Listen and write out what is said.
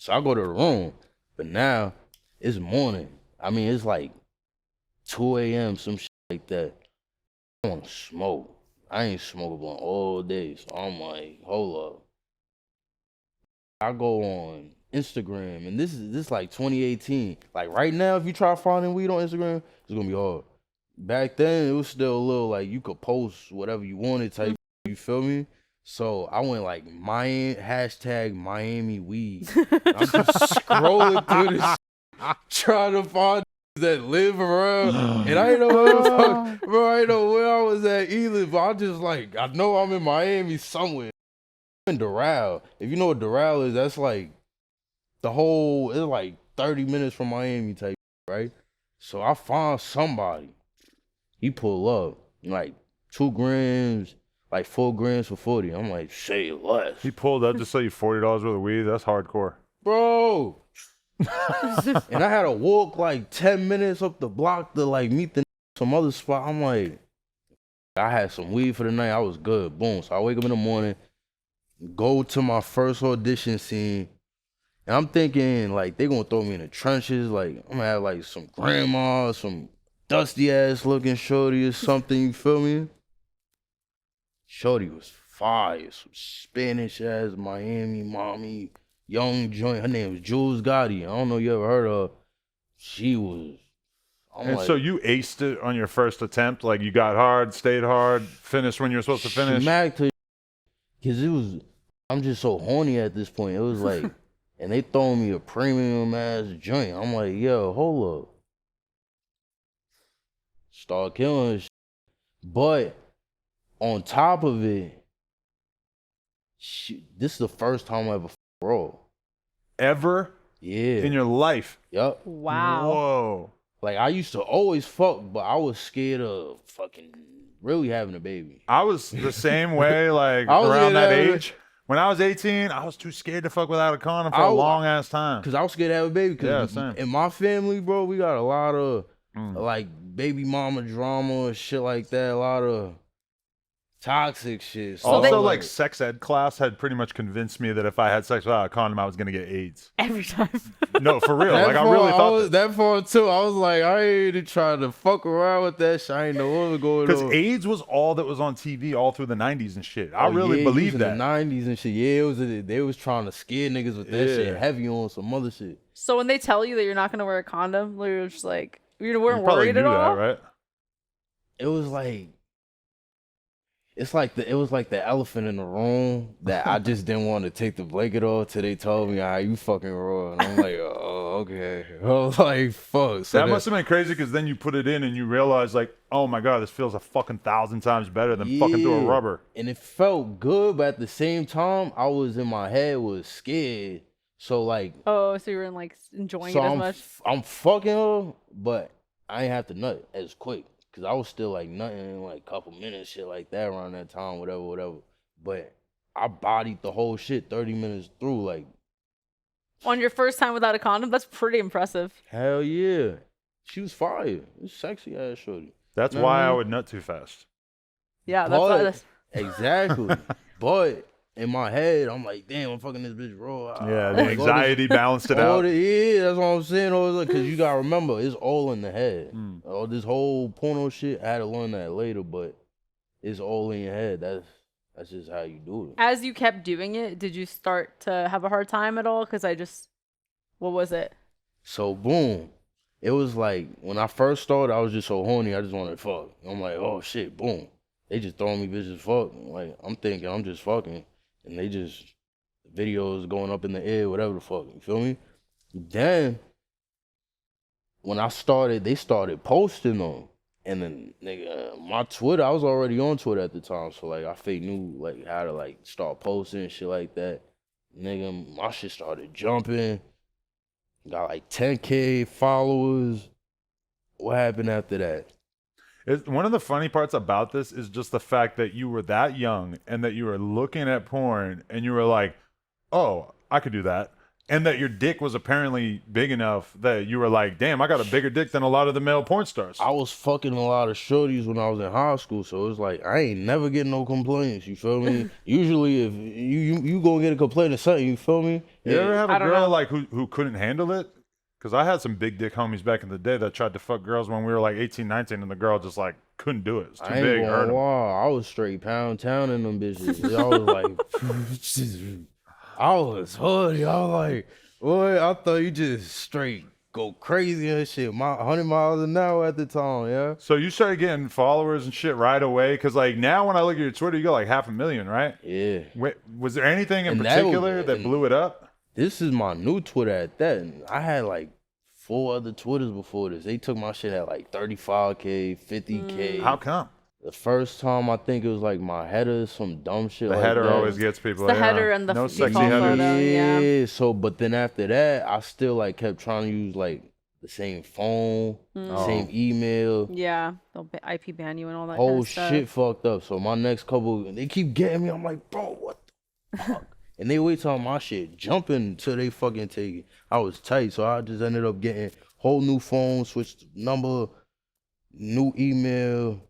So I go to the room, but now it's morning. I mean, it's like 2 a.m., some shit like that. I want to smoke. I ain't smoked one all day, so I'm like, hold up. I go on Instagram, and this like 2018. Like right now, if you try finding weed on Instagram, it's gonna be hard. Back then, it was still a little like you could post whatever you wanted type. You feel me? So I went like Miami weed. I'm just scrolling through this, trying to find that live around, and I ain't know where the fuck, bro. I ain't know where I was at either. But I just like I know I'm in Miami somewhere. In Doral. If you know what Doral is, that's like it's like 30 minutes from Miami type, right? So I found somebody. He pull up, like 2 grams, like 4 grams for 40. I'm like, say less. He pulled up to sell you $40 worth of weed. That's hardcore. Bro. And I had to walk like 10 minutes up the block to like meet some other spot. I'm like, I had some weed for the night. I was good. Boom. So I wake up in the morning, go to my first audition scene, and I'm thinking like they gonna throw me in the trenches. Like I'm gonna have like some grandma, some dusty ass looking shorty or something. You feel me? Shorty was fire, some Spanish ass Miami mommy, young joint. Her name was Jules Gotti. I don't know if you ever heard of her. She was. So you aced it on your first attempt? Like you got hard, stayed hard, finished when you were supposed to finish? Smacked her. Cause it was, I'm just so horny at this point. It was like, and they throwing me a premium ass joint. I'm like, yo, hold up. Start killing this shit. But on top of it, this is the first time I ever rolled. Ever? Yeah. In your life? Yup. Wow. Whoa. Like I used to always fuck, but I was scared of fucking really having a baby. I was the same way, like around that age. When I was 18, I was too scared to fuck without a condom for a long ass time. Cause I was scared to have a baby. Cause in my family, bro, we got a lot of like baby mama drama and shit like that. A lot of toxic shit. So also, like sex ed class had pretty much convinced me that if I had sex without a condom, I was gonna get AIDS. Every time. No, for real. Like I really thought that for too. I was like, I ain't trying to fuck around with that shit. I ain't know what was going on. Because AIDS was all that was on TV all through the 90s and shit. I really believed that. In the 90s and shit. Yeah, they was trying to scare niggas with that shit heavy on some other shit. So when they tell you that you're not gonna wear a condom, you're just like, you weren't worried at all? That, right? It was like, it was like the elephant in the room that I just didn't want to take the blanket off till they told me, "Ah, you fucking raw," and I'm like, "Oh, okay." I was like, "Fuck." So that must have been crazy because then you put it in and you realize, like, oh my god, this feels a fucking 1,000 times better than fucking through a rubber. And it felt good, but at the same time, I was in my head was scared. So like, oh, so you were like enjoying it as much. I'm fucking her, but I ain't have to nut as quick. Cause I was still like nutting in like a couple minutes, shit like that around that time, whatever. But I bodied the whole shit 30 minutes through, like. On your first time without a condom? That's pretty impressive. Hell yeah. She was fire. It's sexy ass shorty. That's why I would nut too fast. Yeah, that's why that's... Exactly. But in my head, I'm like, damn, I'm fucking this bitch raw. Yeah, the anxiety balanced it out. Yeah, that's what I'm saying. Because you got to remember, it's all in the head. All this whole porno shit, I had to learn that later, but it's all in your head. That's just how you do it. As you kept doing it, did you start to have a hard time at all? Because what was it? So, boom. It was like, when I first started, I was just so horny, I just wanted to fuck. I'm like, oh shit, boom. They just throwing me bitches fuck. Like, I'm thinking I'm just fucking. And they just, videos going up in the air, whatever the fuck, you feel me? Then, when I started, they started posting them. And then, nigga, my Twitter, I was already on Twitter at the time. So, like, I fake knew, like, how to, like, start posting and shit like that. Nigga, my shit started jumping. Got, like, 10K followers. What happened after that? One of the funny parts about this is just the fact that you were that young and that you were looking at porn and you were like, oh, I could do that. And that your dick was apparently big enough that you were like, damn, I got a bigger dick than a lot of the male porn stars. I was fucking a lot of shorties when I was in high school, so it's like I ain't never getting no complaints. You feel me? Usually, if you gonna get a complaint or something, you feel me? You ever have a don't girl know. like who couldn't handle it? Because I had some big dick homies back in the day that tried to fuck girls when we were like 18, 19, and the girl just like couldn't do it. It's too I ain't big. Hurt gonna 'em. lie, I was straight pound town in them bitches. I was like, I was horny. I was like, boy, I thought you just straight go crazy and shit. 100 miles an hour at the time, yeah. So you started getting followers and shit right away? Because like now when I look at your Twitter, you got like 500,000, right? Yeah. Wait, was there anything in And that particular that and- blew it up? This is my new Twitter at that. And I had like 4 other Twitters before this. They took my shit at like 35K, 50K. How come? The first time I think it was like my header, some dumb shit The like header that. always gets people. The yeah. header and the no default sexy headers. photo. Yeah. So, but then after that, I still like kept trying to use like the same phone, same email. Yeah, they'll IP ban you and all that Whole kind of stuff. shit fucked up. So my next couple, they keep getting me. I'm like, bro, what the fuck? And they wait till my shit jumping till they fucking take it. I was tight, so I just ended up getting whole new phone, switched number, new email.